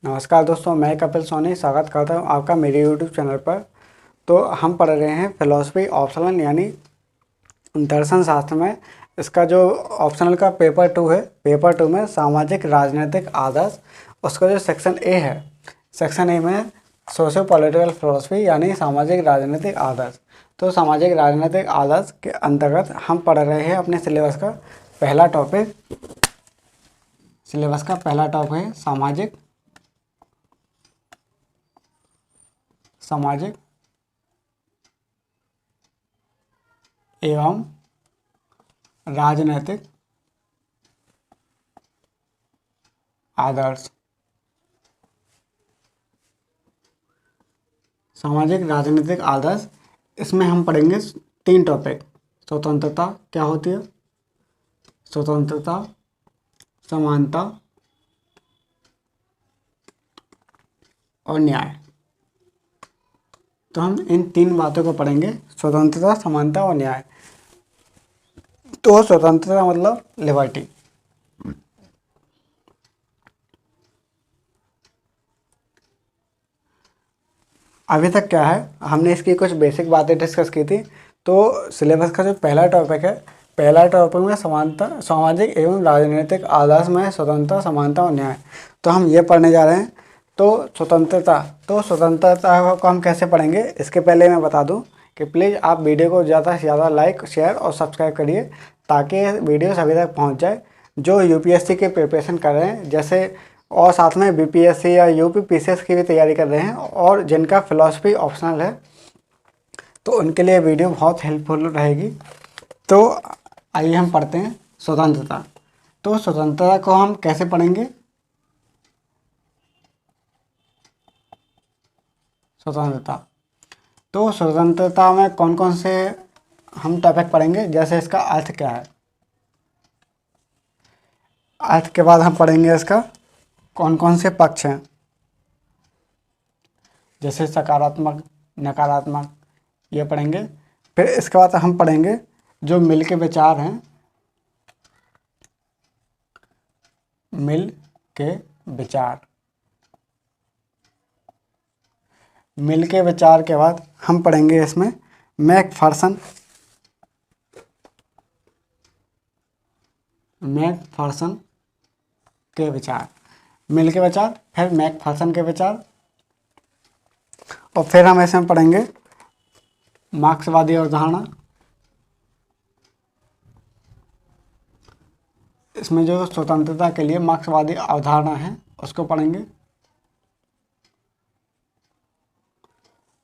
नमस्कार दोस्तों, मैं कपिल सोनी स्वागत करता हूँ आपका मेरे यूट्यूब चैनल पर। तो हम पढ़ रहे हैं फिलॉसफी ऑप्शनल यानी दर्शन शास्त्र में। इसका जो ऑप्शनल का पेपर 2 है, पेपर 2 में सामाजिक राजनीतिक आदर्श, उसका जो सेक्शन ए है, सेक्शन ए में सोशो पॉलिटिकल फिलॉसफी यानी सामाजिक राजनीतिक आदर्श। तो सामाजिक राजनीतिक आदर्श के अंतर्गत हम पढ़ रहे हैं अपने सिलेबस का पहला टॉपिक। सिलेबस का पहला टॉपिक है सामाजिक एवं राजनैतिक आदर्श। सामाजिक राजनीतिक आदर्श, इसमें हम पढ़ेंगे 3 टॉपिक। स्वतंत्रता क्या होती है, स्वतंत्रता, समानता और न्याय। तो हम इन 3 बातों को पढ़ेंगे, स्वतंत्रता, समानता और न्याय। तो स्वतंत्रता मतलब लिबर्टी। अभी तक क्या है, हमने इसकी कुछ बेसिक बातें डिस्कस की थी। तो सिलेबस का जो पहला टॉपिक है, पहला टॉपिक में समानता, सामाजिक एवं राजनीतिक आदर्श में स्वतंत्रता, समानता और न्याय। तो हम ये पढ़ने जा रहे हैं। तो स्वतंत्रता को हम कैसे पढ़ेंगे, इसके पहले मैं बता दूं कि प्लीज़ आप वीडियो को ज़्यादा से ज़्यादा लाइक, शेयर और सब्सक्राइब करिए ताकि वीडियो सभी तक पहुंच जाए जो यूपीएससी के प्रिपरेशन कर रहे हैं, जैसे और साथ में बीपीएससी या यूपी पीसीएस की भी तैयारी कर रहे हैं, और जिनका फिलॉसफी ऑप्शनल है तो उनके लिए वीडियो बहुत हेल्पफुल रहेगी। तो आइए हम पढ़ते हैं स्वतंत्रता। तो स्वतंत्रता को हम कैसे पढ़ेंगे, स्वतंत्रता। तो स्वतंत्रता में कौन कौन से हम टॉपिक पढ़ेंगे, जैसे इसका अर्थ क्या है, अर्थ के बाद हम पढ़ेंगे इसका कौन कौन से पक्ष हैं, जैसे सकारात्मक, नकारात्मक, ये पढ़ेंगे। फिर इसके बाद हम पढ़ेंगे जो मिल के विचार हैं, मिल के विचार। मिल के विचार के बाद हम पढ़ेंगे इसमें मैकफर्सन के विचार। मिल के विचार, फिर मैकफर्सन के विचार, और फिर हम इसमें पढ़ेंगे मार्क्सवादी अवधारणा। इसमें जो स्वतंत्रता के लिए मार्क्सवादी अवधारणा है उसको पढ़ेंगे।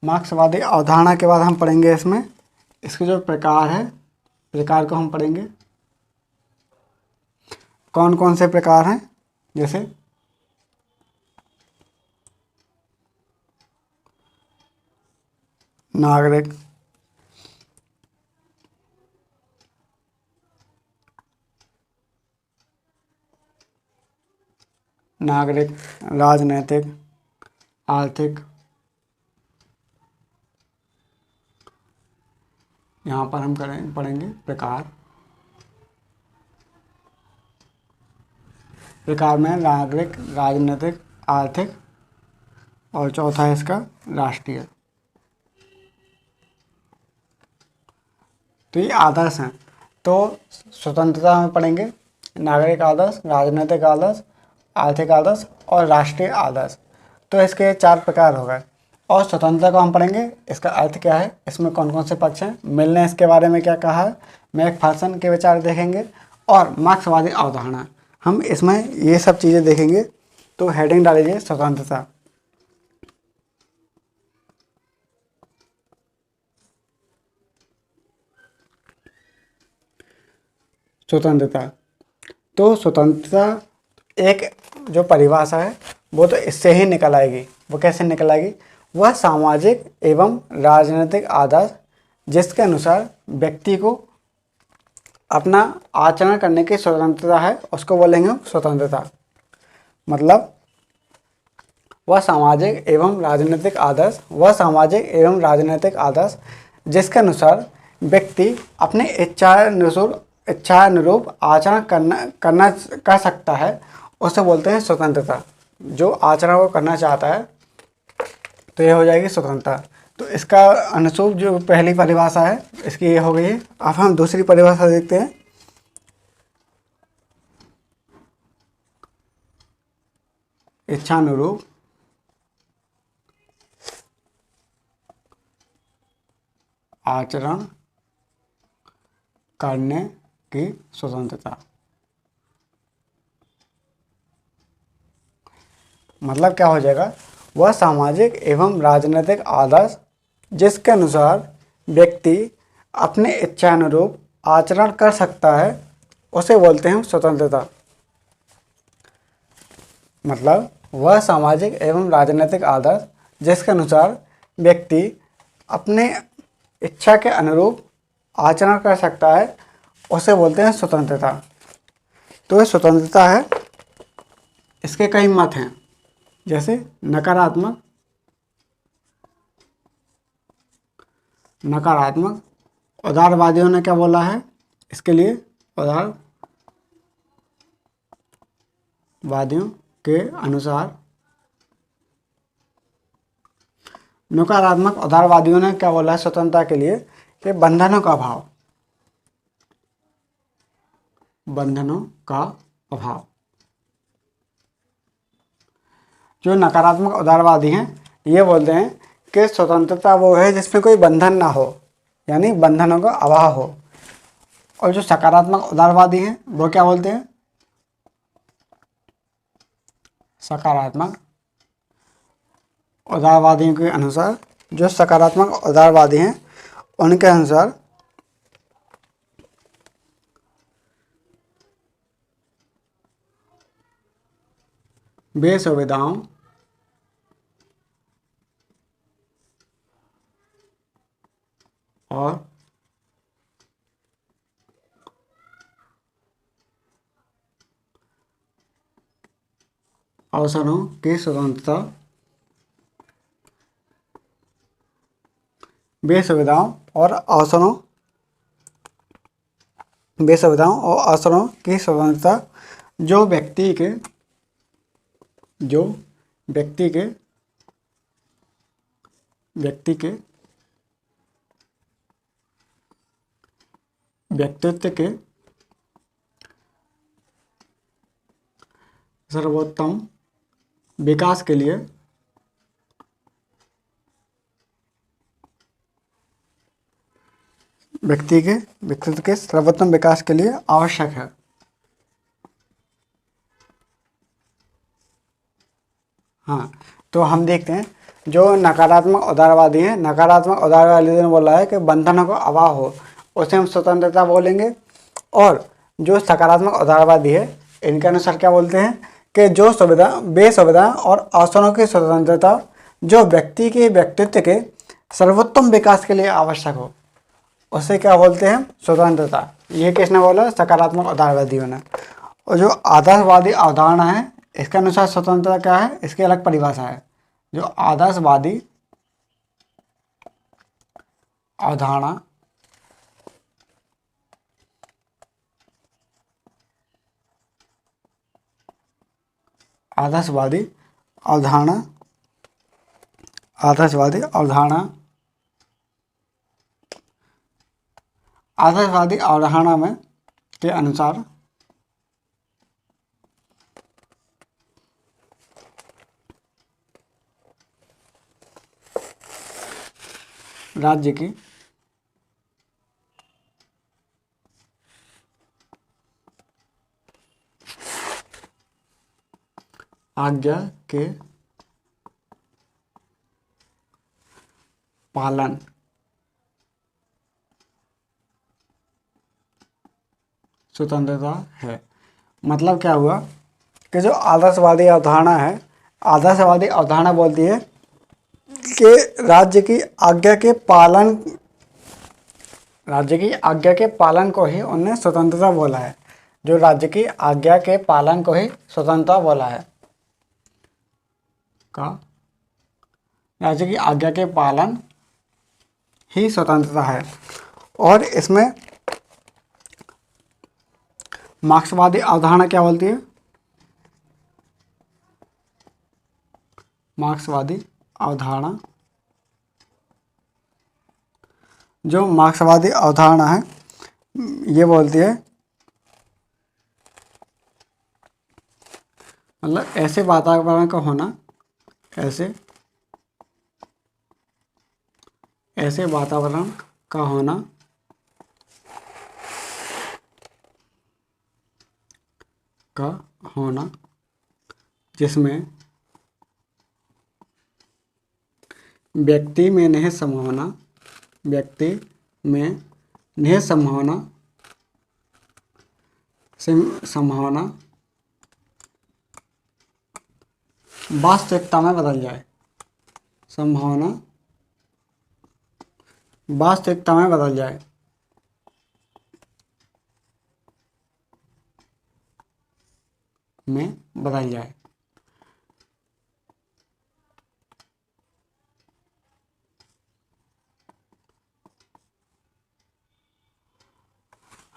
मार्क्सवादी अवधारणा के बाद हम पढ़ेंगे इसमें इसके जो प्रकार है, प्रकार को हम पढ़ेंगे। कौन कौन से प्रकार हैं, जैसे नागरिक, राजनैतिक, आर्थिक, यहाँ पर हम पढ़ेंगे प्रकार। प्रकार में नागरिक, राजनीतिक, आर्थिक और चौथा है इसका राष्ट्रीय। तो ये आदर्श हैं। तो स्वतंत्रता में पढ़ेंगे नागरिक आदर्श, राजनीतिक आदर्श, आर्थिक आदर्श और राष्ट्रीय आदर्श। तो इसके 4 प्रकार हो गए। और स्वतंत्रता को हम पढ़ेंगे, इसका अर्थ क्या है, इसमें कौन कौन से पक्ष हैं, मिल ने इसके बारे में क्या कहा है, मैकफर्सन के विचार देखेंगे, और मार्क्सवादी अवधारणा। हम इसमें ये सब चीज़ें देखेंगे। तो हेडिंग डालीजिए स्वतंत्रता। स्वतंत्रता, तो स्वतंत्रता एक जो परिभाषा है वो तो इससे ही निकल आएगी। वो कैसे निकल आएगी, वह सामाजिक एवं राजनीतिक आदर्श जिसके अनुसार व्यक्ति को अपना आचरण करने की स्वतंत्रता है, उसको बोलेंगे स्वतंत्रता। मतलब वह सामाजिक एवं राजनीतिक आदर्श जिसके अनुसार व्यक्ति अपने इच्छानुरूप आचरण कर सकता है, उसे बोलते हैं स्वतंत्रता। जो आचरण वो करना चाहता है, तो ये हो जाएगी स्वतंत्रता। तो इसका अनुरूप जो पहली परिभाषा है इसकी ये हो गई है। अब हम दूसरी परिभाषा देखते हैं। इच्छानुरूप आचरण करने की स्वतंत्रता। मतलब क्या हो जाएगा, वह सामाजिक एवं राजनीतिक आदर्श जिसके अनुसार व्यक्ति अपने इच्छानुरूप आचरण कर सकता है उसे बोलते हैं स्वतंत्रता। मतलब वह सामाजिक एवं राजनीतिक आदर्श जिसके अनुसार व्यक्ति अपने इच्छा के अनुरूप आचरण कर सकता है उसे बोलते हैं स्वतंत्रता। तो ये स्वतंत्रता है, इसके कई मत हैं, जैसे नकारात्मक, उदारवादियों ने क्या बोला है इसके लिए, उदारवादियों के अनुसार, नकारात्मक उदारवादियों ने क्या बोला है स्वतंत्रता के लिए, कि बंधनों का अभाव, बंधनों का अभाव। जो नकारात्मक उदारवादी हैं ये बोलते हैं कि स्वतंत्रता वो है जिसमें कोई बंधन ना हो, यानी बंधनों का अभाव हो। और जो सकारात्मक उदारवादी हैं वो क्या बोलते हैं, सकारात्मक उदारवादियों के अनुसार, जो सकारात्मक उदारवादी हैं उनके अनुसार बेसुविधाओं और अवसरों की स्वतंत्रता, बेसुविधाओं और अवसरों की स्वतंत्रता जो व्यक्ति व्यक्तित्व के सर्वोत्तम विकास के लिए व्यक्तित्व के सर्वोत्तम विकास के लिए आवश्यक है। हाँ, तो हम देखते हैं जो नकारात्मक उदारवादी है, नकारात्मक उदारवादी ने बोला है कि बंधनों का अभाव हो उसे हम स्वतंत्रता बोलेंगे। और जो सकारात्मक उदारवादी है इनके अनुसार क्या बोलते हैं कि जो बेसुविधा और अवसरों की स्वतंत्रता जो व्यक्ति के व्यक्तित्व के सर्वोत्तम विकास के लिए आवश्यक हो उसे क्या बोलते हैं, स्वतंत्रता। ये किसने बोला, सकारात्मक उदारवादियों ने। और जो आदर्शवादी अवधारणा है इसके अनुसार स्वतंत्रता क्या है, इसकी अलग परिभाषा है। जो आदर्शवादी अवधारणा आदर्शवादी अवधारणा में के अनुसार राज्य की आज्ञा के पालन स्वतंत्रता है। मतलब क्या हुआ कि जो आदर्शवादी अवधारणा है, आदर्शवादी अवधारणा बोलती है कि राज्य की आज्ञा के पालन को ही उन्होंने स्वतंत्रता बोला है। जो राज्य की आज्ञा के पालन को ही स्वतंत्रता बोला है। राज्य की आज्ञा के पालन ही स्वतंत्रता है। और इसमें मार्क्सवादी अवधारणा क्या बोलती है, मार्क्सवादी अवधारणा, जो मार्क्सवादी अवधारणा है ये बोलती है मतलब ऐसे वातावरण का होना, ऐसे वातावरण का होना जिसमें व्यक्ति में निहित संभावना वास्तविकता में बदल जाए, संभावना वास्तविकता में बदल जाए।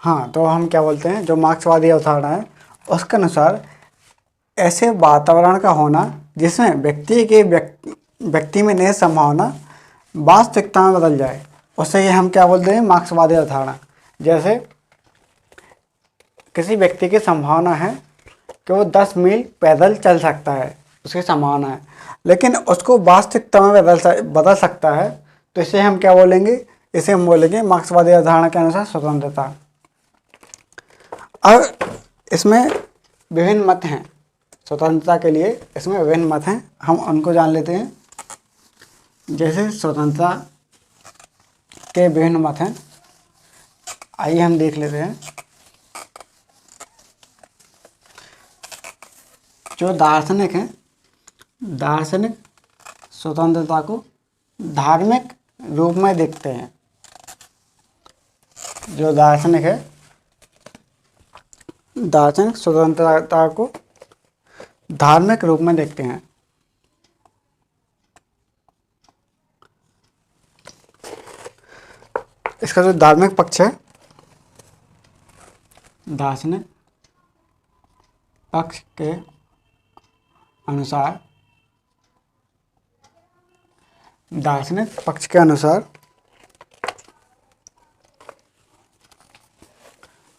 हाँ, तो हम क्या बोलते हैं, जो मार्क्सवादी अवधारणा है उसके अनुसार ऐसे वातावरण का होना जिसमें व्यक्ति में निहित संभावना वास्तविकता में बदल जाए, उससे ये हम क्या बोलते हैं, मार्क्सवादी अवधारणा। जैसे किसी व्यक्ति की संभावना है कि वो 10 मील पैदल चल सकता है, उसकी संभावना है, लेकिन उसको वास्तविकता में बदल सकता है, तो इसे हम क्या बोलेंगे, इसे हम बोलेंगे मार्क्सवादी अवधारणा के अनुसार स्वतंत्रता। अब इसमें विभिन्न मत हैं, स्वतंत्रता के लिए इसमें विभिन्न मत हैं, हम उनको जान लेते हैं। जैसे स्वतंत्रता के विभिन्न मत हैं, आइए हम देख लेते हैं। जो दार्शनिक हैं, दार्शनिक स्वतंत्रता को धार्मिक रूप में देखते हैं। जो दार्शनिक है, दार्शनिक स्वतंत्रता को धार्मिक रूप में देखते हैं। इसका जो धार्मिक पक्ष है, दार्शनिक पक्ष के अनुसार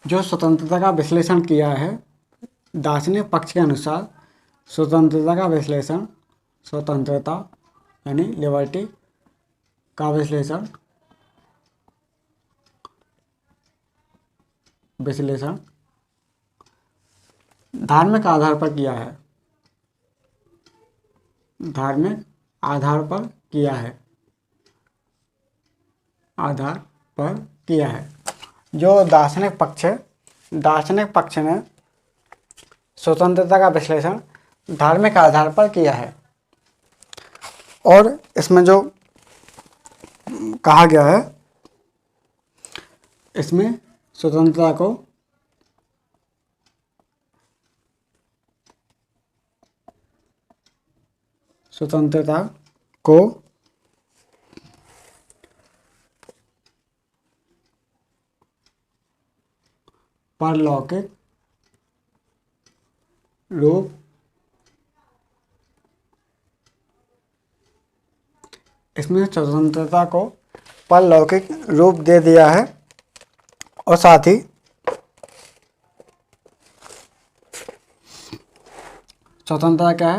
जो स्वतंत्रता का विश्लेषण किया है, दार्शनिक पक्ष के अनुसार स्वतंत्रता यानी लिबर्टी का विश्लेषण धार्मिक आधार पर किया है, जो दार्शनिक पक्ष ने स्वतंत्रता का विश्लेषण धार्मिक आधार पर किया है। और इसमें जो कहा गया है, इसमें स्वतंत्रता को परलौकिक रूप दे दिया है, और साथ ही स्वतंत्रता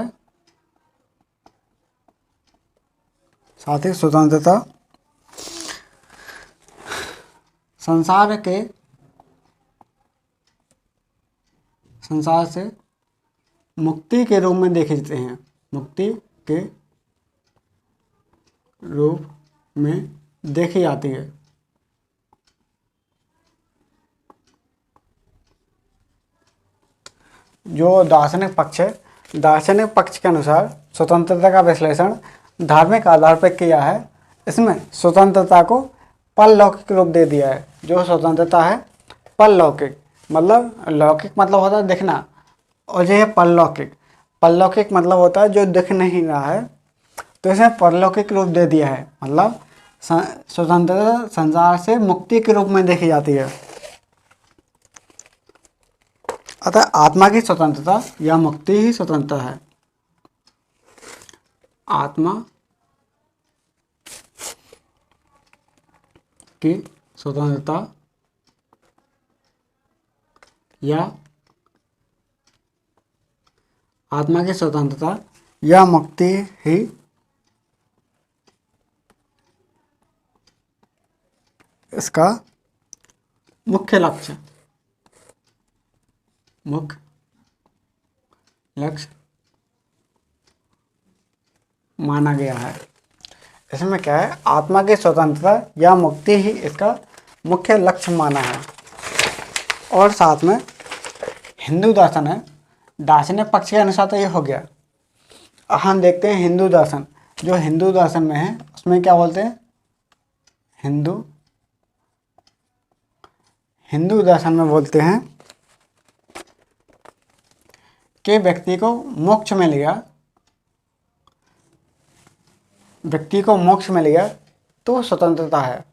संसार से मुक्ति के रूप में देखे जाते हैं, देखी जाती है। जो दार्शनिक पक्ष है, दार्शनिक पक्ष के अनुसार स्वतंत्रता का विश्लेषण धार्मिक आधार पर किया है। इसमें स्वतंत्रता को परलौकिक रूप दे दिया है। जो स्वतंत्रता है परलौकिक, मतलब लौकिक मतलब होता है दिखना, और ये है परलौकिक मतलब होता है जो दिख नहीं रहा है, तो इसे परलौकिक रूप दे दिया है। मतलब स्वतंत्रता संसार से मुक्ति के रूप में देखी जाती है। अतः आत्मा की स्वतंत्रता या मुक्ति ही स्वतंत्रता है। आत्मा की स्वतंत्रता या आत्मा की स्वतंत्रता या मुक्ति ही इसका मुख्य लक्ष्य माना गया है। इसमें क्या है, आत्मा की स्वतंत्रता या मुक्ति ही इसका मुख्य लक्ष्य माना है। और साथ में हिंदू दर्शन है, दार्शनिक पक्ष के अनुसार तो ये हो गया। हम देखते हैं हिंदू दर्शन, जो हिंदू दर्शन में है उसमें क्या बोलते हैं, हिंदू दर्शन में बोलते हैं कि व्यक्ति को मोक्ष मिल गया तो स्वतंत्रता है।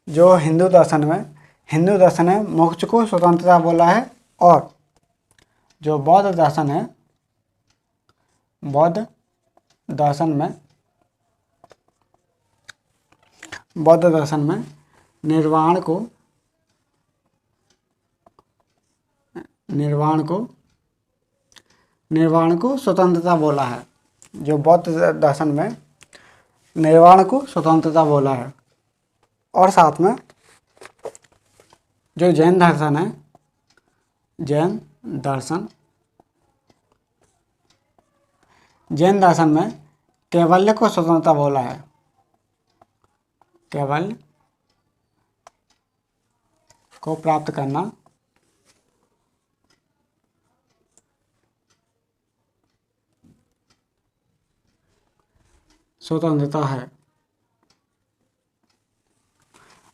जो हिंदू दर्शन है मोक्ष को स्वतंत्रता बोला है। और जो बौद्ध दर्शन में निर्वाण को स्वतंत्रता बोला है। जो बौद्ध दर्शन में निर्वाण को स्वतंत्रता बोला है। और साथ में जो जैन दर्शन में कैवल्य को स्वतंत्रता बोला है। कैवल्य को प्राप्त करना स्वतंत्रता है।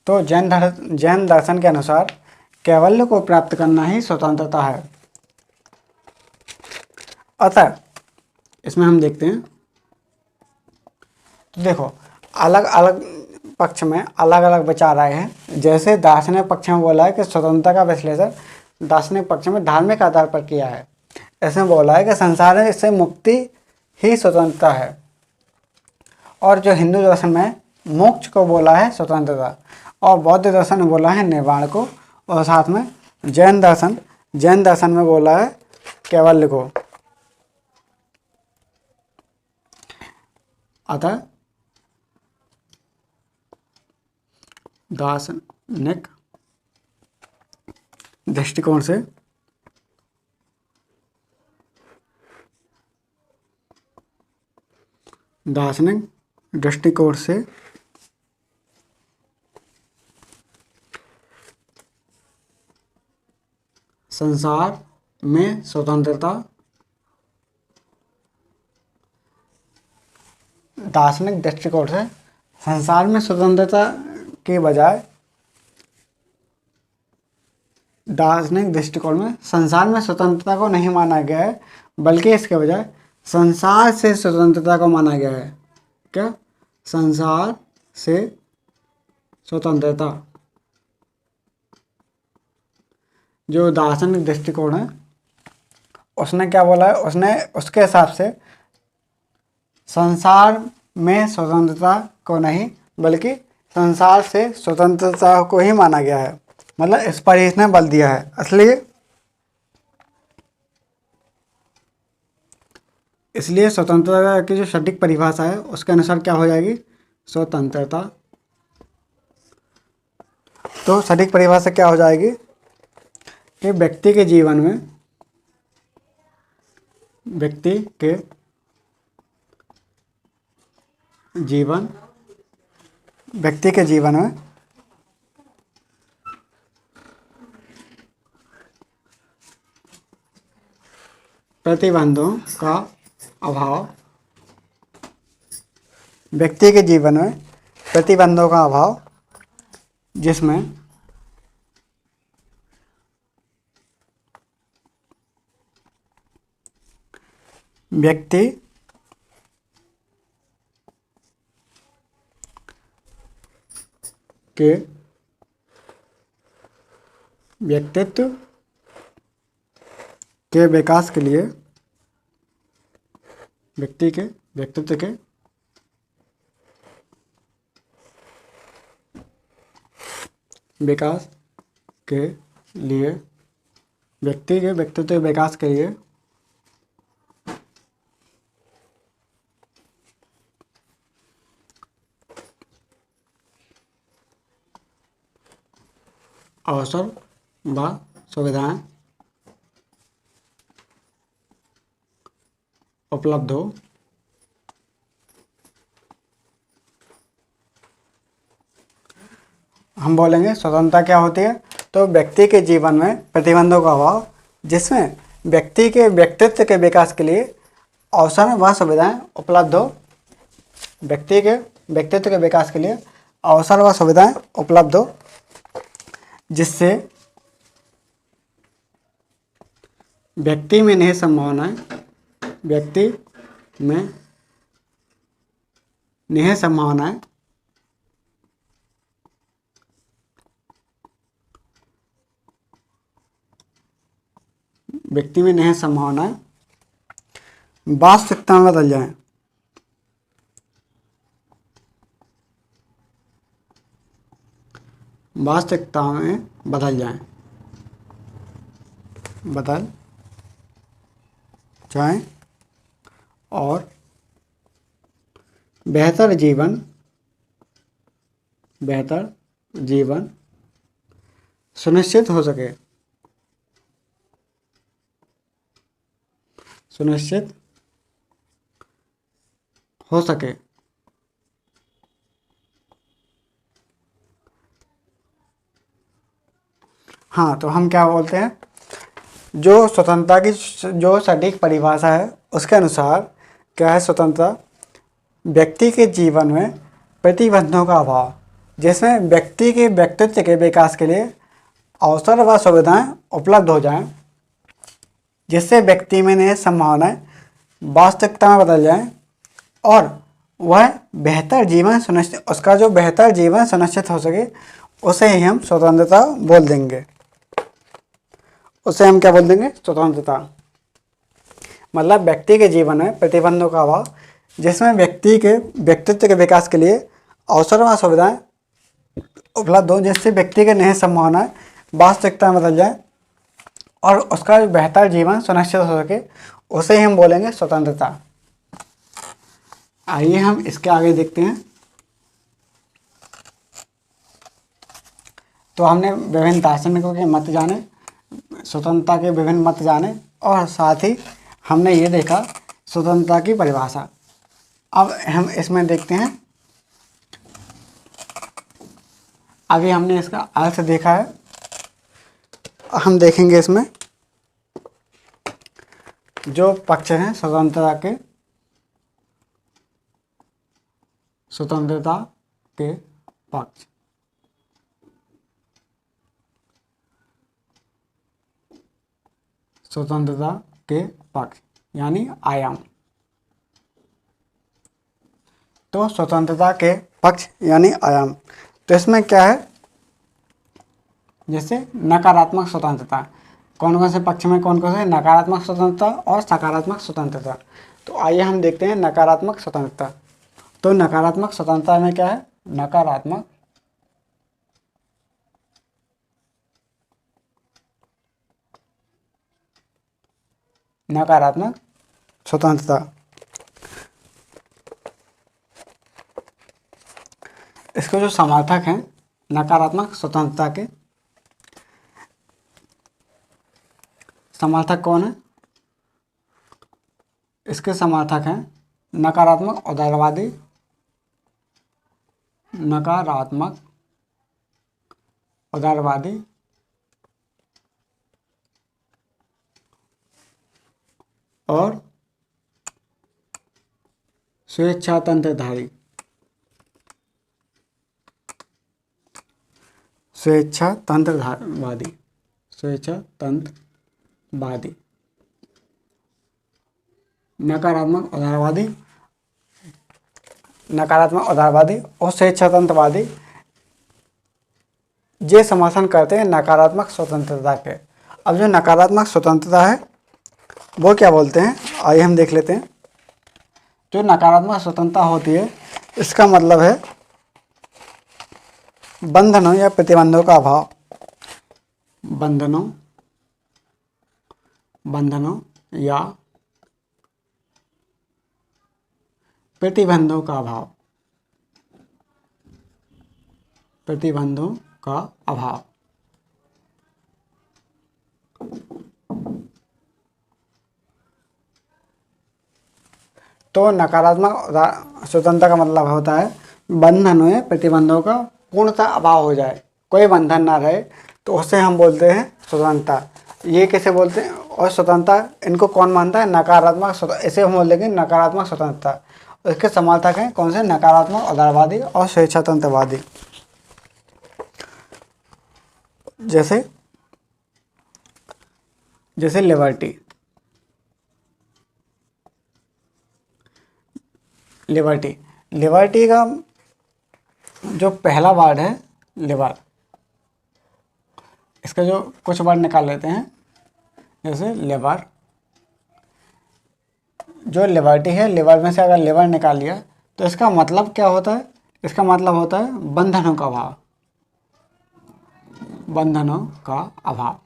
तो जैन दर्शन के अनुसार कैवल्य को प्राप्त करना ही स्वतंत्रता है। अतः इसमें हम देखते हैं, तो देखो अलग अलग पक्ष में अलग अलग विचार आए हैं। जैसे दार्शनिक पक्ष में बोला है कि स्वतंत्रता का विश्लेषण दार्शनिक पक्ष में धार्मिक आधार पर किया है। ऐसे बोला है कि संसार से मुक्ति ही स्वतंत्रता है। और जो हिंदू दर्शन में मोक्ष को बोला है स्वतंत्रता, और बौद्ध दर्शन में बोला है निर्वाण को, और साथ में जैन दर्शन में बोला है कैवल्य को। अतः दार्शनिक दृष्टिकोण से संसार में स्वतंत्रता, दार्शनिक दृष्टिकोण से संसार में स्वतंत्रता के बजाय, दार्शनिक दृष्टिकोण में संसार में स्वतंत्रता को नहीं माना गया है, बल्कि इसके बजाय संसार से स्वतंत्रता को माना गया है। क्या? संसार से स्वतंत्रता। जो दार्शनिक दृष्टिकोण है उसने क्या बोला है, उसने उसके हिसाब से संसार में स्वतंत्रता को नहीं बल्कि संसार से स्वतंत्रता को ही माना गया है। मतलब इस पर ही इसने बल दिया है। इसलिए स्वतंत्रता की जो सटीक परिभाषा है उसके अनुसार क्या हो जाएगी, स्वतंत्रता। तो सटीक परिभाषा क्या हो जाएगी कि व्यक्ति के जीवन में प्रतिबंधों का अभाव, व्यक्ति के जीवन में प्रतिबंधों का अभाव, जिसमें व्यक्ति के व्यक्तित्व के विकास के लिए व्यक्ति के व्यक्तित्व के विकास के लिए, व्यक्ति के व्यक्तित्व के विकास के लिए अवसर व सुविधाएं उपलब्ध हो। हम बोलेंगे स्वतंत्रता क्या होती है, तो व्यक्ति के जीवन में प्रतिबंधों का अभाव, जिसमें व्यक्ति के व्यक्तित्व के विकास के लिए अवसर व सुविधाएं उपलब्ध हो। व्यक्ति के व्यक्तित्व के विकास के लिए अवसर व सुविधाएं उपलब्ध हो, जिससे व्यक्ति में निहित संभावनाएं, व्यक्ति में निहित संभावनाएं व्यक्ति में निहित संभावनाएं वास्तविकता में बदल जाएं। वास्तविकता में बदल जाएं, और बेहतर जीवन सुनिश्चित हो सके, हाँ, तो हम क्या बोलते हैं, जो स्वतंत्रता की जो सटीक परिभाषा है उसके अनुसार क्या है, स्वतंत्रता व्यक्ति के जीवन में प्रतिबंधों का अभाव, जिसमें व्यक्ति के व्यक्तित्व के विकास के लिए अवसर व सुविधाएं उपलब्ध हो जाएं, जिससे व्यक्ति में निहित संभावनाएं वास्तविकता में बदल जाएं और वह बेहतर जीवन सुनिश्चित, उसका जो बेहतर जीवन सुनिश्चित हो सके, उसे ही हम स्वतंत्रता बोल देंगे। उसे हम क्या बोल देंगे, स्वतंत्रता। मतलब व्यक्ति के जीवन में प्रतिबंधों का अभाव, जिसमें व्यक्ति के व्यक्तित्व के विकास के लिए अवसर व सुविधाएं उपलब्ध हो, जिससे व्यक्ति के निहित संभावनाएं वास्तविकता में बदल जाए और उसका बेहतर जीवन सुनिश्चित हो सके, उसे ही हम बोलेंगे स्वतंत्रता। आइए हम इसके आगे देखते हैं। तो हमने विभिन्न दार्शनिकों के मत जाने, स्वतंत्रता के विभिन्न मत जाने, और साथ ही हमने ये देखा स्वतंत्रता की परिभाषा। अब हम इसमें देखते हैं, अभी हमने इसका अर्थ देखा है, हम देखेंगे इसमें जो पक्ष हैं स्वतंत्रता के पक्ष। स्वतंत्रता के पक्ष यानी आयाम। तो स्वतंत्रता के पक्ष यानी आयाम, तो इसमें क्या है, जैसे नकारात्मक स्वतंत्रता, कौन कौन से पक्ष में कौन कौन से, नकारात्मक स्वतंत्रता और सकारात्मक स्वतंत्रता। तो आइए हम देखते हैं नकारात्मक स्वतंत्रता। तो नकारात्मक स्वतंत्रता में क्या है, नकारात्मक स्वतंत्रता, इसके जो समर्थक हैं नकारात्मक स्वतंत्रता के, समर्थक कौन है, इसके समर्थक हैं नकारात्मक उदारवादी, और स्वेच्छातंत्रवादी। नकारात्मक उदारवादी और स्वेच्छातंत्रवादी ये समर्थन करते हैं नकारात्मक स्वतंत्रता के। अब जो नकारात्मक स्वतंत्रता है वो क्या बोलते हैं, आइए हम देख लेते हैं। जो नकारात्मक स्वतंत्रता होती है इसका मतलब है बंधनों या प्रतिबंधों का अभाव। बंधनों या प्रतिबंधों का अभाव। प्रतिबंधों का अभाव। तो नकारात्मक स्वतंत्रता का मतलब होता है बंधनों या प्रतिबंधों का पूर्णतः अभाव हो जाए, कोई बंधन ना रहे, तो उसे हम बोलते हैं स्वतंत्रता। ये कैसे बोलते हैं? और स्वतंत्रता इनको कौन मानता है? नकारात्मक, ऐसे हम बोल देंगे नकारात्मक स्वतंत्रता। इसके समर्थक हैं कौन से? नकारात्मक उदारवादी और स्वेच्छातंत्रवादी। जैसे लिबर्टी। लिबर्टी का जो पहला वर्ड है लिबर, इसका जो कुछ वर्ड निकाल लेते हैं। जैसे लिबर, जो लिबर्टी है, लिबर में से अगर लिबर निकाल लिया तो इसका मतलब क्या होता है? इसका मतलब होता है बंधनों का अभाव। बंधनों का अभाव।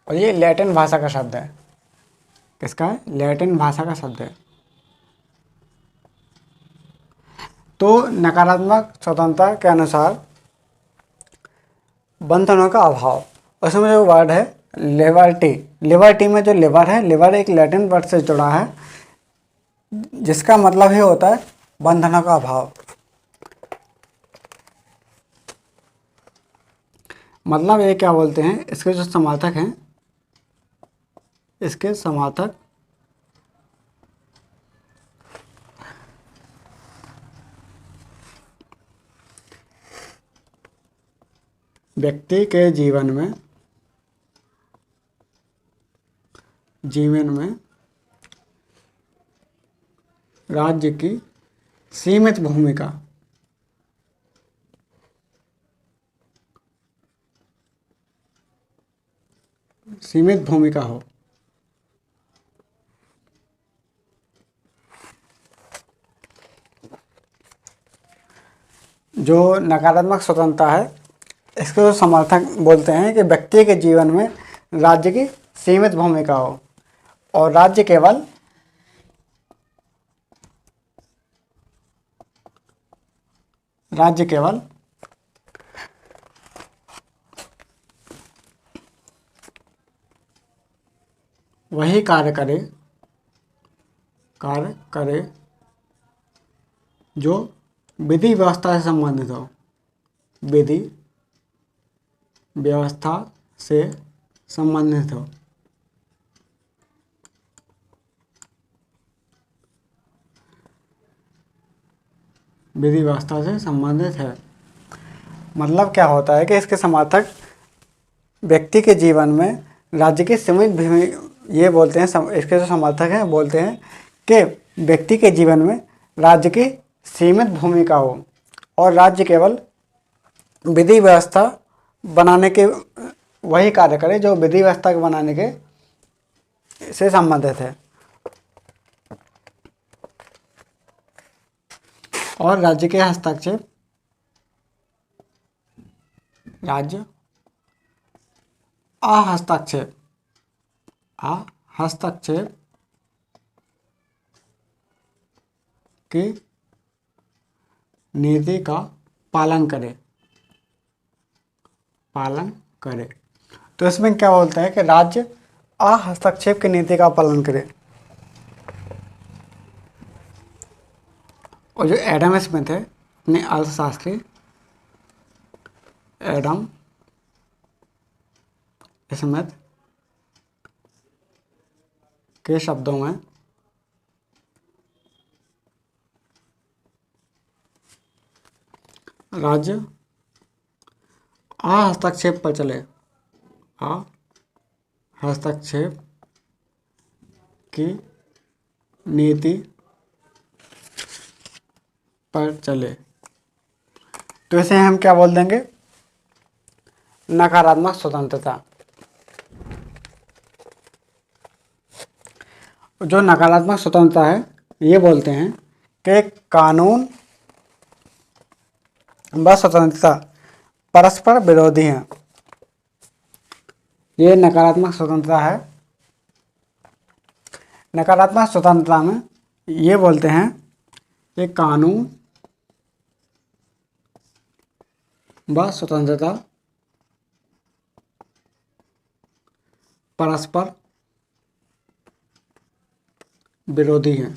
और ये लैटिन भाषा का शब्द है। किसका है? लैटिन भाषा का शब्द है। तो नकारात्मक स्वतंत्रता के अनुसार बंधनों का अभाव, उसमें जो वर्ड है लिबर्टी। लिबर्टी में जो लिबर है, लिबर एक लैटिन वर्ड से जुड़ा है जिसका मतलब ही होता है बंधनों का अभाव। मतलब ये क्या बोलते हैं? इसके जो समर्थक हैं, इसके समर्थक व्यक्ति के जीवन में राज्य की सीमित भूमिका हो। जो नकारात्मक स्वतंत्रता है, इसके जो समर्थक बोलते हैं कि व्यक्ति के जीवन में राज्य की सीमित भूमिका हो और राज्य केवल वही कार्य करे जो विधि व्यवस्था से संबंधित हो। विधि व्यवस्था से संबंधित हो। विधि व्यवस्था से संबंधित है। मतलब क्या होता है कि इसके समर्थक व्यक्ति के जीवन में राज्य की सीमित भूमिका, ये बोलते हैं, इसके जो समर्थक हैं बोलते हैं कि व्यक्ति के जीवन में राज्य की सीमित भूमिका हो और राज्य केवल विधि व्यवस्था बनाने के वही कार्य करे जो विधि व्यवस्था के बनाने के से संबंधित है। और राज्य के हस्तक्षेप हस्तक्षेप की नीति का पालन करे। तो इसमें क्या बोलते हैं कि राज्य हस्तक्षेप की नीति का पालन करे। और जो एडम स्मिथ है, अपने अर्थशास्त्री एडम स्मिथ के शब्दों में राज्य हस्तक्षेप पर चले। हस्तक्षेप की नीति पर चले। तो इसे हम क्या बोल देंगे? नकारात्मक स्वतंत्रता। जो नकारात्मक स्वतंत्रता है, ये बोलते हैं कि कानून व स्वतंत्रता परस्पर विरोधी हैं। ये नकारात्मक स्वतंत्रता है। नकारात्मक स्वतंत्रता में ये बोलते हैं कि कानून व स्वतंत्रता परस्पर विरोधी हैं।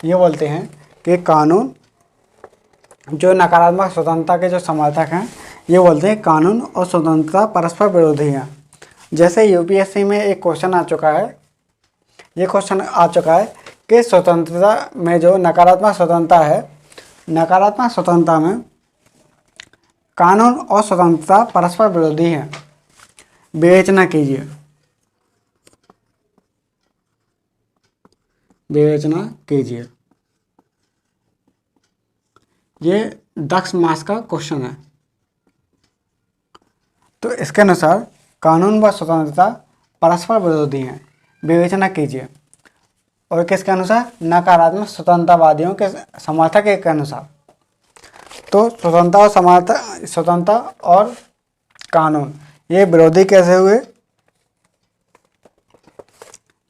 ये बोलते हैं कि कानून, जो नकारात्मक स्वतंत्रता के जो समर्थक हैं, ये बोलते हैं कानून और स्वतंत्रता परस्पर विरोधी हैं। जैसे यूपीएससी में एक क्वेश्चन आ चुका है, ये क्वेश्चन आ चुका है कि स्वतंत्रता में जो नकारात्मक स्वतंत्रता है, नकारात्मक स्वतंत्रता में कानून और स्वतंत्रता परस्पर विरोधी हैं। विवेचना कीजिए, विवेचना कीजिए। ये 10 मार्क्स का क्वेश्चन है। तो इसके अनुसार कानून व स्वतंत्रता परस्पर विरोधी हैं, विवेचना कीजिए। और किसके अनुसार? नकारात्मक स्वतंत्रतावादियों के समर्थक के अनुसार। तो स्वतंत्रता और कानून ये विरोधी कैसे हुए?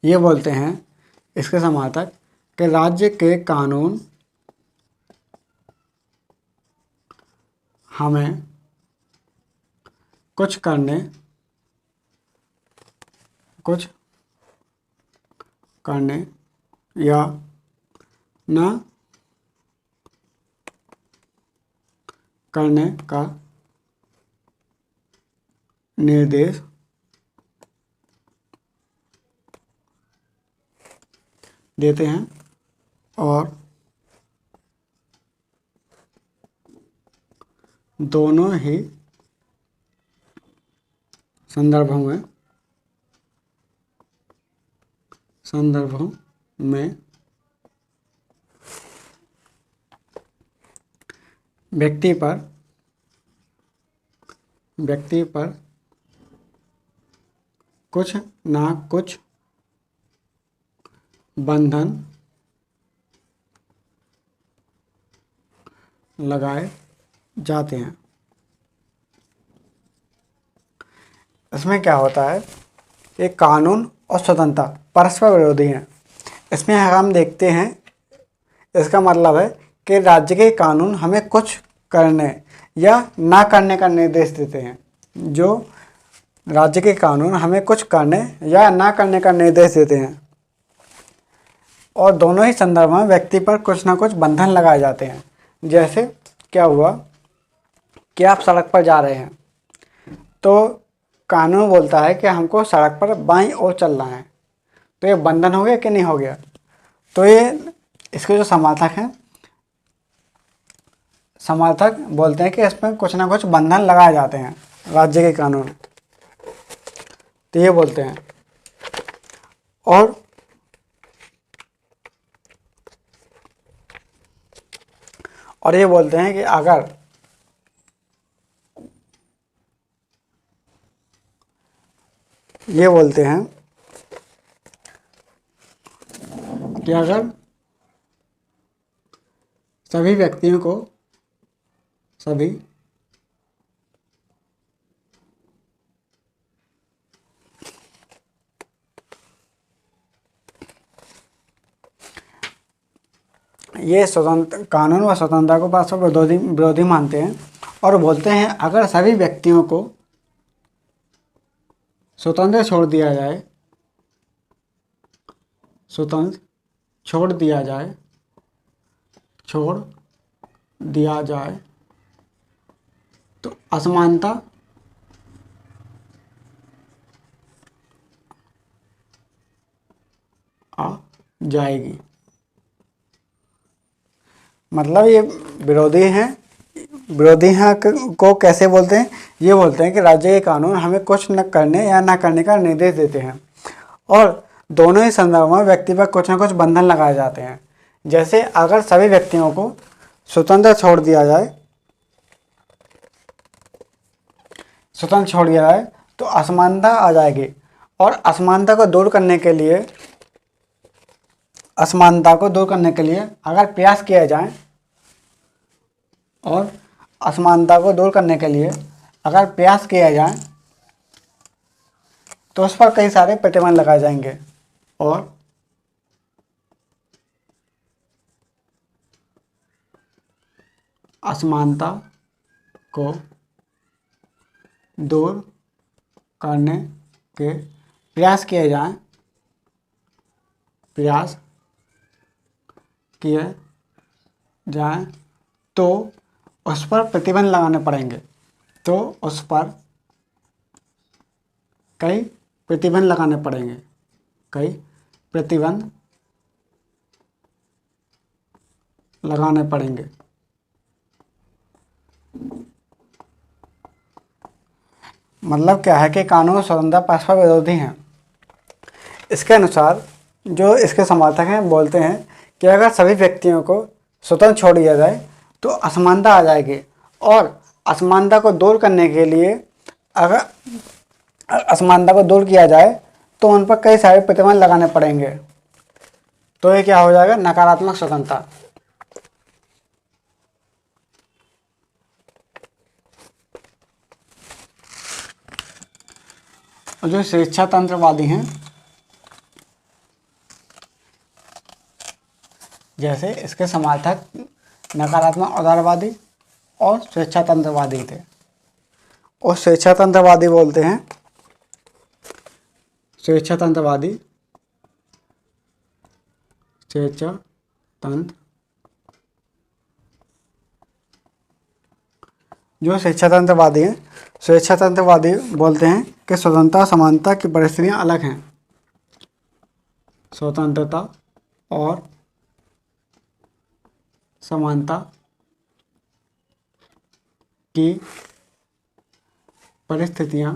ये बोलते हैं इसके समर्थक कि राज्य के कानून हमें कुछ करने या न करने का निर्देश देते हैं और दोनों ही संदर्भों में व्यक्ति पर कुछ ना कुछ बंधन लगाए जाते हैं। इसमें क्या होता है? एक कानून और स्वतंत्रता परस्पर विरोधी हैं। इसमें हम देखते हैं, इसका मतलब है कि राज्य के कानून हमें कुछ करने या ना करने का निर्देश देते हैं। जो राज्य के कानून हमें कुछ करने या ना करने का निर्देश देते हैं, और दोनों ही संदर्भ में व्यक्ति पर कुछ ना कुछ बंधन लगाए जाते हैं। जैसे क्या हुआ कि आप सड़क पर जा रहे हैं, तो कानून बोलता है कि हमको सड़क पर बाईं ओर चलना है। तो ये बंधन हो गया कि नहीं हो गया? तो ये इसके जो समर्थक बोलते हैं कि इसमें कुछ ना कुछ बंधन लगाए जाते हैं राज्य के कानून। तो ये बोलते हैं। और ये बोलते हैं कि अगर सभी व्यक्तियों को ये स्वतंत्र कानून व स्वतंत्रता को परस्पर विरोधी मानते हैं, और बोलते हैं अगर सभी व्यक्तियों को स्वतंत्र छोड़ दिया जाए तो असमानता आ जाएगी। मतलब ये विरोधी हैं को कैसे बोलते हैं? ये बोलते हैं कि राज्य के कानून हमें कुछ न करने या ना करने का निर्देश देते हैं, और दोनों ही संदर्भ में व्यक्ति पर कुछ ना कुछ बंधन लगाए जाते हैं। जैसे अगर सभी व्यक्तियों को स्वतंत्र छोड़ दिया जाए, स्वतंत्र छोड़ दिया जाए तो असमानता आ जाएगी। और असमानता को दूर करने के लिए, असमानता को दूर करने के लिए अगर प्रयास किया जाए, और असमानता को दूर करने के लिए अगर प्रयास किया जाए तो उस पर कई सारे प्रतिबंध लगाए जाएंगे। और असमानता को दूर करने के प्रयास किए जाएं, प्रयास किए जाएं तो उस पर प्रतिबंध लगाने पड़ेंगे, तो उस पर कई प्रतिबंध लगाने पड़ेंगे, कई प्रतिबंध लगाने पड़ेंगे। मतलब क्या है कि कानून और स्वतंत्रता परस्पर विरोधी हैं। इसके अनुसार जो इसके समर्थक हैं बोलते हैं कि अगर सभी व्यक्तियों को स्वतंत्र छोड़ दिया जाए तो असमानता आ जाएगी, और असमानता को दूर करने के लिए अगर असमानता को दूर किया जाए तो उन पर कई सारे प्रतिबंध लगाने पड़ेंगे। तो ये क्या हो जाएगा, नकारात्मक स्वतंत्रता। और जो स्वेच्छातंत्रवादी हैं, जैसे इसके समर्थक नकारात्मक उदारवादी और स्वेच्छातंत्रवादी थे। और स्वेच्छातंत्रवादी बोलते हैं, स्वेच्छातंत्रवादी, स्वेच्छातंत्र, जो स्वेच्छातंत्रवादी हैं, स्वेच्छातंत्रवादी बोलते हैं कि स्वतंत्रता और समानता की परिस्थितियां अलग हैं। स्वतंत्रता और समानता की परिस्थितियां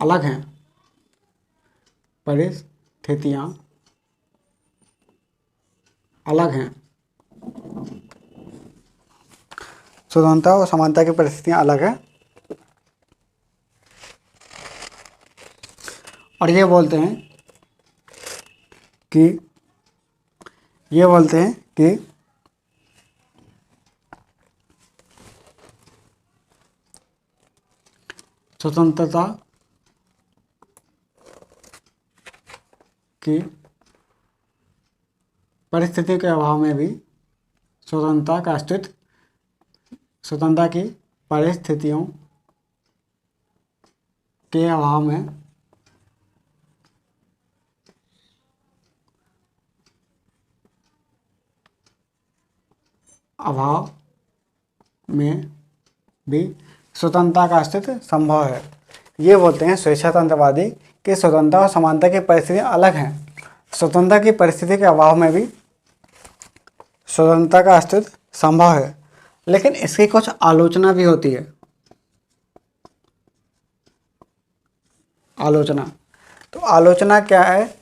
अलग हैं, परिस्थितियां अलग हैं। स्वतंत्रता और समानता की परिस्थितियां अलग हैं। और ये बोलते हैं कि स्वतंत्रता की परिस्थिति के अभाव में भी स्वतंत्रता का अस्तित्व, स्वतंत्रता की परिस्थितियों के अभाव में भी स्वतंत्रता का अस्तित्व संभव है। ये बोलते हैं स्वेच्छातंत्रवादी कि स्वतंत्रता और समानता की परिस्थितियां अलग हैं। स्वतंत्रता की परिस्थिति के अभाव में भी स्वतंत्रता का अस्तित्व संभव है, लेकिन इसकी कुछ आलोचना भी होती है। आलोचना, तो आलोचना क्या है,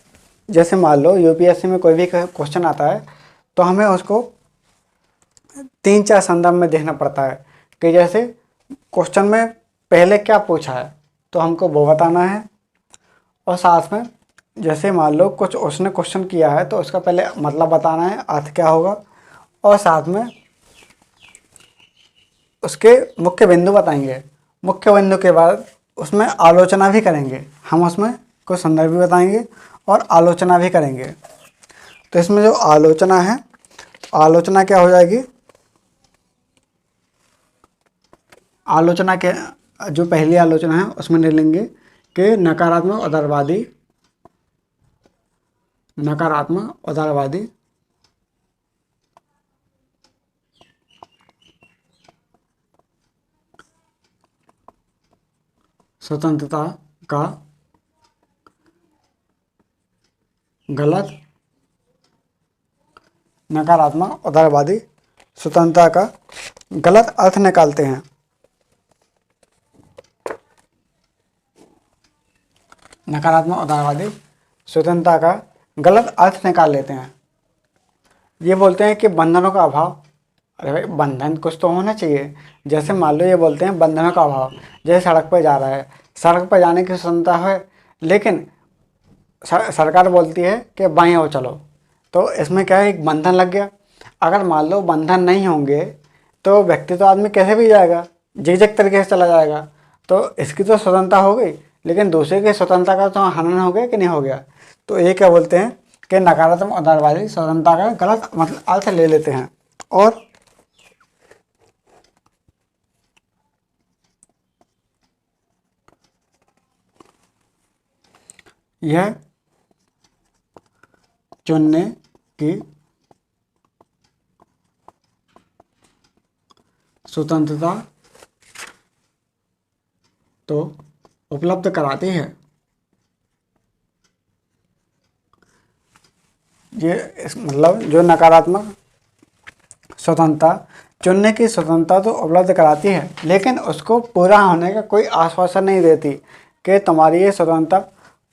जैसे मान लो यूपीएससी में कोई भी क्वेश्चन आता है तो हमें उसको 3-4 संदर्भ में देखना पड़ता है कि जैसे क्वेश्चन में पहले क्या पूछा है तो हमको वो बताना है, और साथ में जैसे मान लो कुछ उसने क्वेश्चन किया है तो उसका पहले मतलब बताना है, अर्थ क्या होगा, और साथ में उसके मुख्य बिंदु बताएंगे। मुख्य बिंदु के बाद उसमें आलोचना भी करेंगे, हम उसमें कुछ संदर्भ भी बताएंगे और आलोचना भी करेंगे। तो इसमें जो आलोचना है, आलोचना क्या हो जाएगी, आलोचना के जो पहली आलोचना है उसमें ले लेंगे कि नकारात्मक उदारवादी, नकारात्मक उदारवादी स्वतंत्रता का गलत, नकारात्मक उदारवादी स्वतंत्रता का गलत अर्थ निकालते हैं। नकारात्मक उदारवादी स्वतंत्रता का गलत अर्थ निकाल लेते हैं। ये बोलते हैं कि बंधनों का अभाव। अरे भाई बंधन कुछ तो होना चाहिए। जैसे मान लो ये बोलते हैं बंधनों का अभाव, जैसे सड़क पर जा रहा है, सड़क पर जाने की स्वतंत्रता है, लेकिन सरकार बोलती है कि बाएं ओर चलो, तो इसमें क्या है, एक बंधन लग गया। अगर मान लो बंधन नहीं होंगे तो व्यक्ति तो आदमी कैसे भी जाएगा, झिझक तरीके से चला जाएगा। तो इसकी तो स्वतंत्रता हो गई, लेकिन दूसरे की स्वतंत्रता का तो हनन हो गया कि नहीं हो गया। तो ये क्या बोलते हैं कि नकारात्मक उदारवादी स्वतंत्रता का गलत मतलब अर्थ ले लेते हैं। और यह चुनने की स्वतंत्रता तो उपलब्ध कराती है। ये मतलब जो नकारात्मक स्वतंत्रता, चुनने की स्वतंत्रता तो उपलब्ध कराती है, लेकिन उसको पूरा होने का कोई आश्वासन नहीं देती कि तुम्हारी ये स्वतंत्रता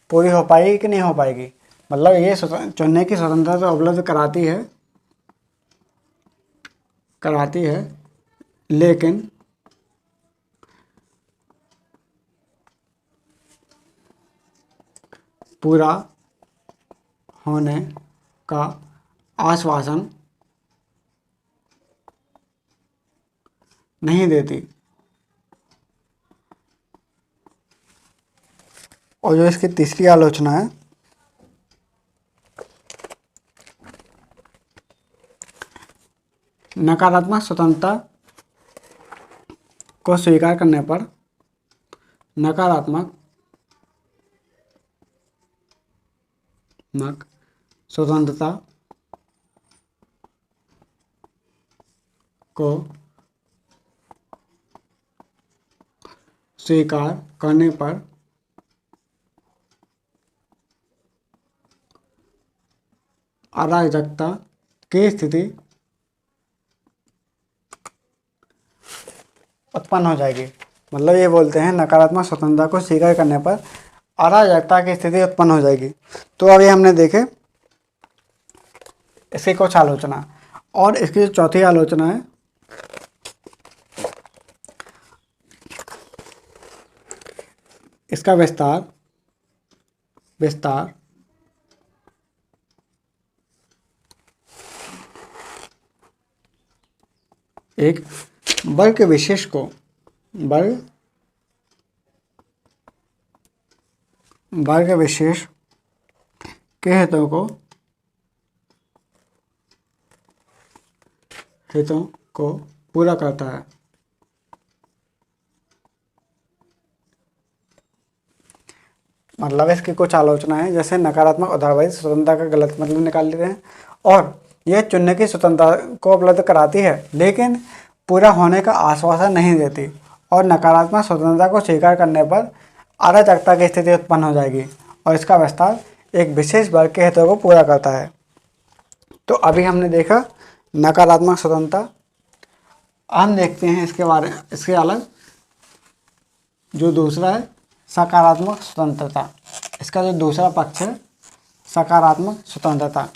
पूरी हो पाएगी कि नहीं हो पाएगी। मतलब ये चुनने की स्वतंत्रता तो उपलब्ध कराती है, लेकिन पूरा होने का आश्वासन नहीं देती। और जो इसकी तीसरी आलोचना है, नकारात्मक स्वतंत्रता को स्वीकार करने पर नकारात्मक स्वतंत्रता को स्वीकार करने पर अराजकता की स्थिति उत्पन्न हो जाएगी। मतलब ये बोलते हैं नकारात्मक स्वतंत्रता को स्वीकार करने पर अराजकता की स्थिति उत्पन्न हो जाएगी। तो अभी हमने देखे इसकी कुछ आलोचना, और इसकी जो चौथी आलोचना है, इसका विस्तार एक वर्ग विशेष के हितों को पूरा करता है। मतलब इसकी कुछ आलोचना है, जैसे नकारात्मक उदारवादी स्वतंत्रता का गलत मतलब निकाल लेते हैं, और यह चुनने की स्वतंत्रता को उपलब्ध कराती है, लेकिन पूरा होने का आश्वासन नहीं देती, और नकारात्मक स्वतंत्रता को स्वीकार करने पर अराजकता की स्थिति उत्पन्न हो जाएगी, और इसका विस्तार एक विशेष वर्ग के हितों को पूरा करता है। तो अभी हमने देखा नकारात्मक स्वतंत्रता। हम देखते हैं इसके अलग जो दूसरा है सकारात्मक स्वतंत्रता। इसका जो दूसरा पक्ष है सकारात्मक स्वतंत्रता,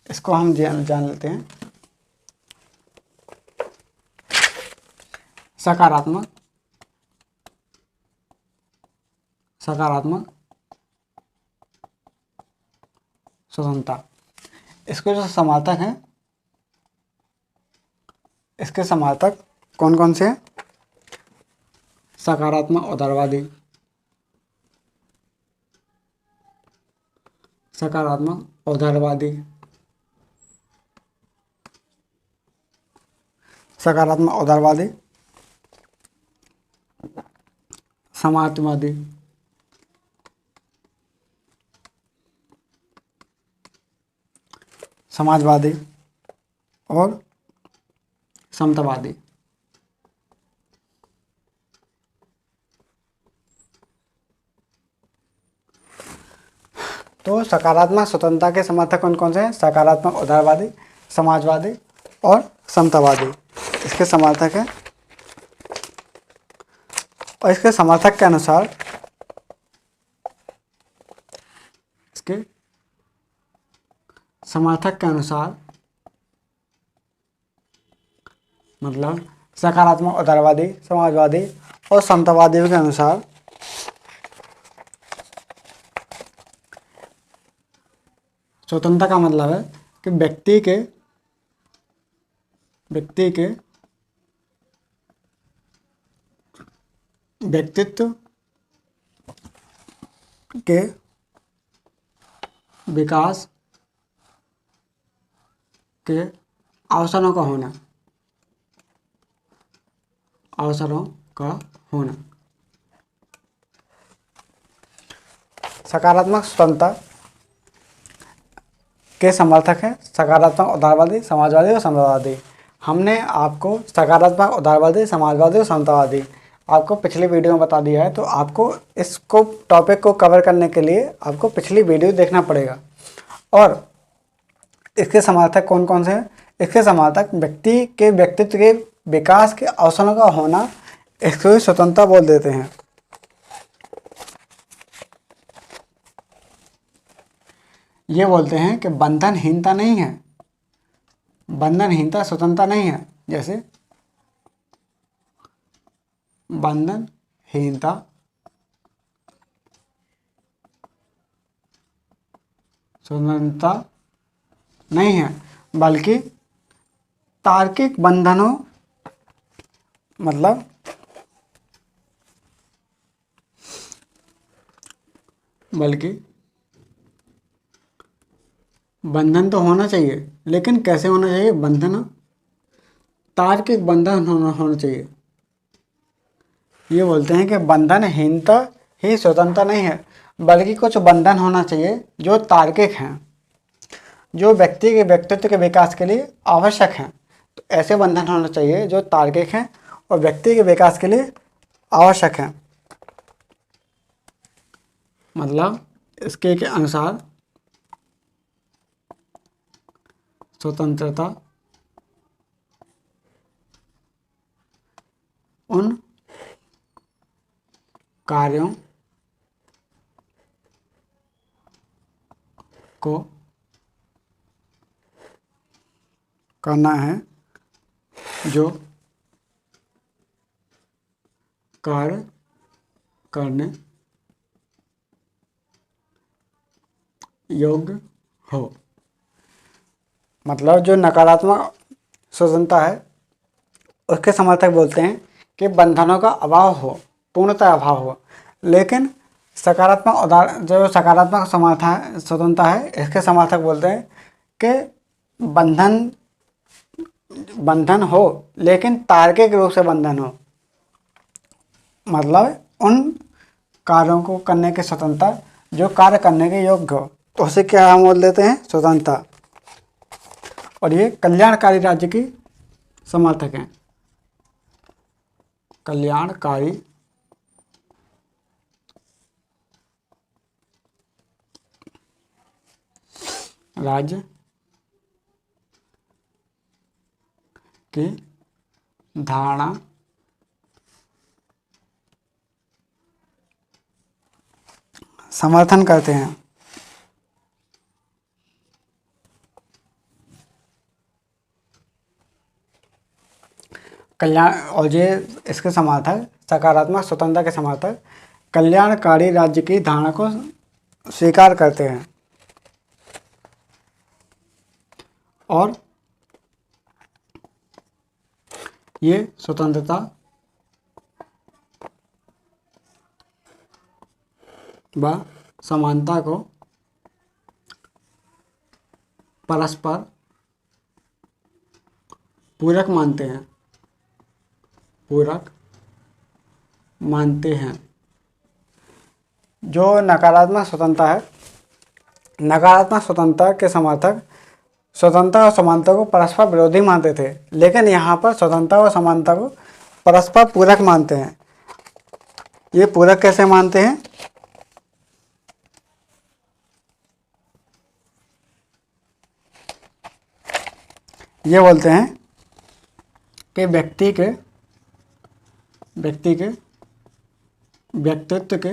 इसको हम जान लेते हैं। सकारात्मक स्वतंत्रता, इसके जो समर्थक हैं, इसके समर्थक कौन कौन से हैं? सकारात्मक उदारवादी, समाजवादी, और समतावादी। तो सकारात्मक स्वतंत्रता के समर्थक कौन कौन से हैं? सकारात्मक उदारवादी, समाजवादी और समतावादी इसके समर्थक हैं। और इसके समर्थक के अनुसार इसके समर्थक के अनुसार, मतलब सकारात्मक उदारवादी, समाजवादी और समतावादियों के अनुसार स्वतंत्रता का मतलब है कि व्यक्ति के व्यक्तित्व के विकास के अवसरों का होना, सकारात्मक स्वतंत्रता के समर्थक हैं सकारात्मक उदारवादी, समाजवादी और समतावादी। हमने आपको सकारात्मक उदारवादी, समाजवादी और समतावादी आपको पिछली वीडियो में बता दिया है, तो आपको इसको टॉपिक को कवर करने के लिए आपको पिछली वीडियो देखना पड़ेगा। और इसके समर्थक कौन कौन से हैं? इसके समर्थक व्यक्ति के व्यक्तित्व के विकास के अवसरों का होना, इसको स्वतंत्रता बोल देते हैं। ये बोलते हैं कि बंधनहीनता नहीं है, बंधनहीनता स्वतंत्रता नहीं है। जैसे बंधनहीनता स्वतंत्रता नहीं है, बल्कि तार्किक बंधनों, मतलब बंधन तो होना चाहिए, लेकिन कैसे होना चाहिए? बंधन तार्किक बंधन होना चाहिए। ये बोलते हैं कि बंधनहीनता ही स्वतंत्रता नहीं है, बल्कि कुछ बंधन होना चाहिए जो तार्किक हैं, जो व्यक्ति के व्यक्तित्व के विकास के लिए आवश्यक हैं। तो ऐसे बंधन होना चाहिए जो तार्किक हैं और व्यक्ति के विकास के लिए आवश्यक हैं। मतलब इसके के अनुसार स्वतंत्रता उन कार्यों को करना है जो कार्य करने योग्य हो। मतलब जो नकारात्मक स्वतंत्रता है उसके समर्थक बोलते हैं कि बंधनों का अभाव हो, पूर्णतः अभाव हो। लेकिन सकारात्मक स्वतंत्रता है, इसके समर्थक बोलते हैं कि बंधन हो, लेकिन तार्किक रूप से बंधन हो। मतलब उन कार्यों को करने की स्वतंत्रता जो कार्य करने के योग्य हो, तो उसे क्या हम बोल देते हैं? स्वतंत्रता। और ये कल्याणकारी राज्य की समर्थक हैं। कल्याणकारी राज्य की धारणा समर्थन करते हैं। और ये इसके समर्थक, सकारात्मक स्वतंत्रता के समर्थक कल्याणकारी राज्य की धारणा को स्वीकार करते हैं और ये स्वतंत्रता व समानता को परस्पर पूरक मानते हैं। जो नकारात्मक स्वतंत्रता है, नकारात्मक स्वतंत्रता के समर्थक स्वतंत्रता और समानता को परस्पर विरोधी मानते थे, लेकिन यहाँ पर स्वतंत्रता और समानता को परस्पर पूरक मानते हैं। ये पूरक कैसे मानते हैं? ये बोलते हैं कि व्यक्ति के व्यक्तित्व के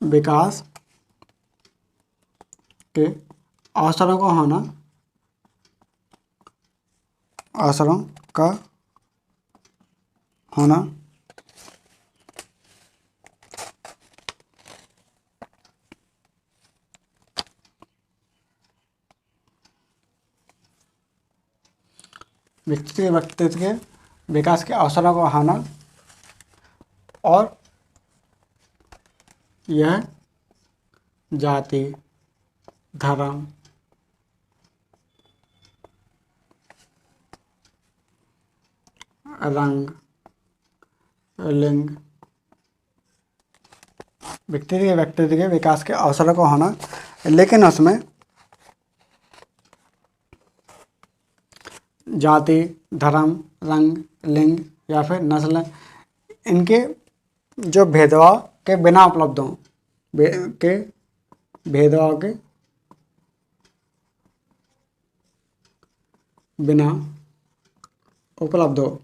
विकास के अवसरों का होना, अवसरों का होना व्यक्तित्व के विकास के अवसरों का होना और यह जाति, धर्म, रंग, लिंग, व्यक्तित्व के विकास के अवसरों का होना, लेकिन उसमें जाति, धर्म, रंग, लिंग या फिर नस्ल, इनके जो भेदभाव के बिना उपलब्ध हों, भेदभाव के बिना उपलब्ध हो।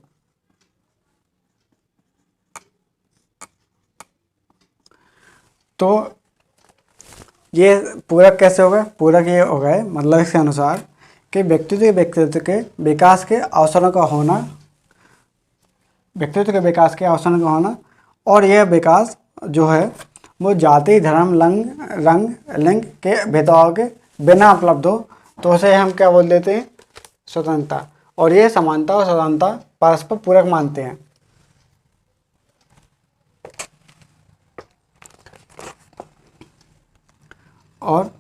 तो ये पूरक कैसे होगा? पूरक ये हो गए मतलब इसके अनुसार कि व्यक्तित्व के विकास के अवसरों का होना, व्यक्तित्व के विकास के अवसरों का होना और यह विकास जो है वो जाति, धर्म, रंग, लिंग के भेदभाव के बिना उपलब्ध हो, तो उसे हम क्या बोल देते हैं? स्वतंत्रता। और ये समानता और स्वतंत्रता परस्पर पूरक मानते हैं। और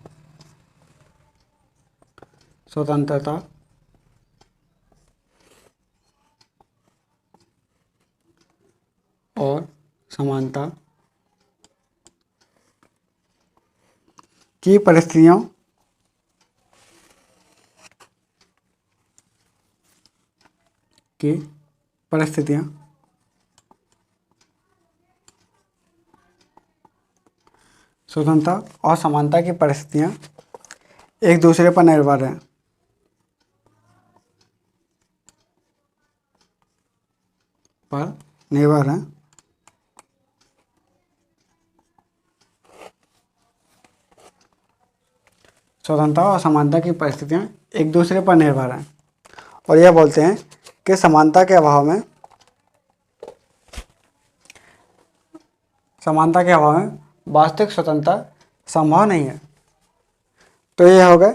स्वतंत्रता और समानता की परिस्थितियां स्वतंत्रता और समानता की परिस्थितियां एक दूसरे पर निर्भर हैं। स्वतंत्रता और समानता की परिस्थितियां एक दूसरे पर निर्भर हैं और यह बोलते हैं कि समानता के अभाव में वास्तविक स्वतंत्रता संभव नहीं है। तो ये हो गए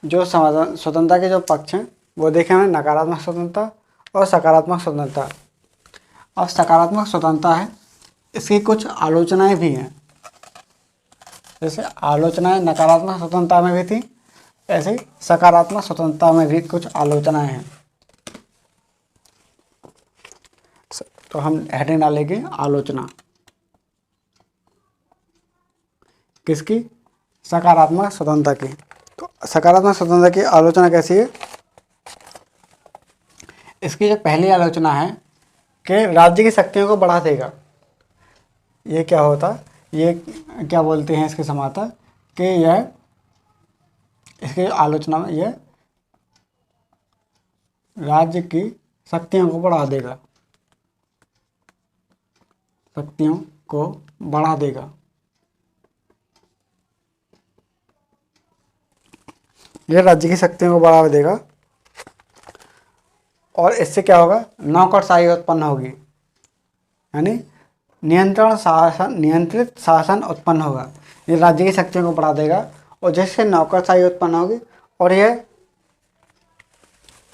जो स्वतंत्रता के जो पक्ष हैं वो देखे हमने, नकारात्मक स्वतंत्रता और सकारात्मक स्वतंत्रता। अब सकारात्मक स्वतंत्रता है, इसकी कुछ आलोचनाएं भी हैं। जैसे आलोचनाएं नकारात्मक स्वतंत्रता में भी थी, ऐसे ही सकारात्मक स्वतंत्रता में भी कुछ आलोचनाएं हैं। तो हम हेडिंग डालेंगे आलोचना। किसकी? सकारात्मक स्वतंत्रता की। तो सकारात्मक स्वतंत्रता की आलोचना कैसी है? इसकी जो पहली आलोचना है कि राज्य की शक्तियों को बढ़ा देगा। ये क्या होता? ये क्या बोलते हैं इसके समाता कि यह, इसकी आलोचना में यह राज्य की शक्तियों को बढ़ा देगा, शक्तियों को बढ़ा देगा। यह राज्य की शक्तियों को बढ़ावा देगा और इससे क्या होगा? नौकरशाही उत्पन्न होगी, यानी नियंत्रित शासन उत्पन्न होगा। ये राज्य की शक्तियों को बढ़ा देगा और जिससे नौकरशाही उत्पन्न होगी और यह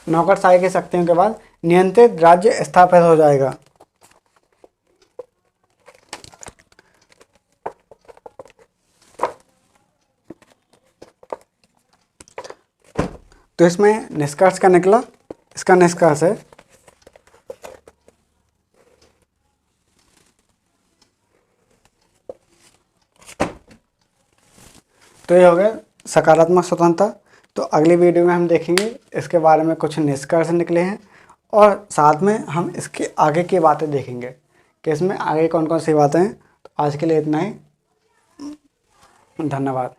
नौकरशाही की शक्तियों के बाद नियंत्रित राज्य स्थापित हो जाएगा। तो इसमें निष्कर्ष क्या निकला? इसका निष्कर्ष है तो ये हो गया सकारात्मक स्वतंत्रता। तो अगली वीडियो में हम देखेंगे इसके बारे में कुछ निष्कर्ष निकले हैं और साथ में हम इसके आगे की बातें देखेंगे कि इसमें आगे कौन कौन सी बातें हैं। तो आज के लिए इतना ही, धन्यवाद।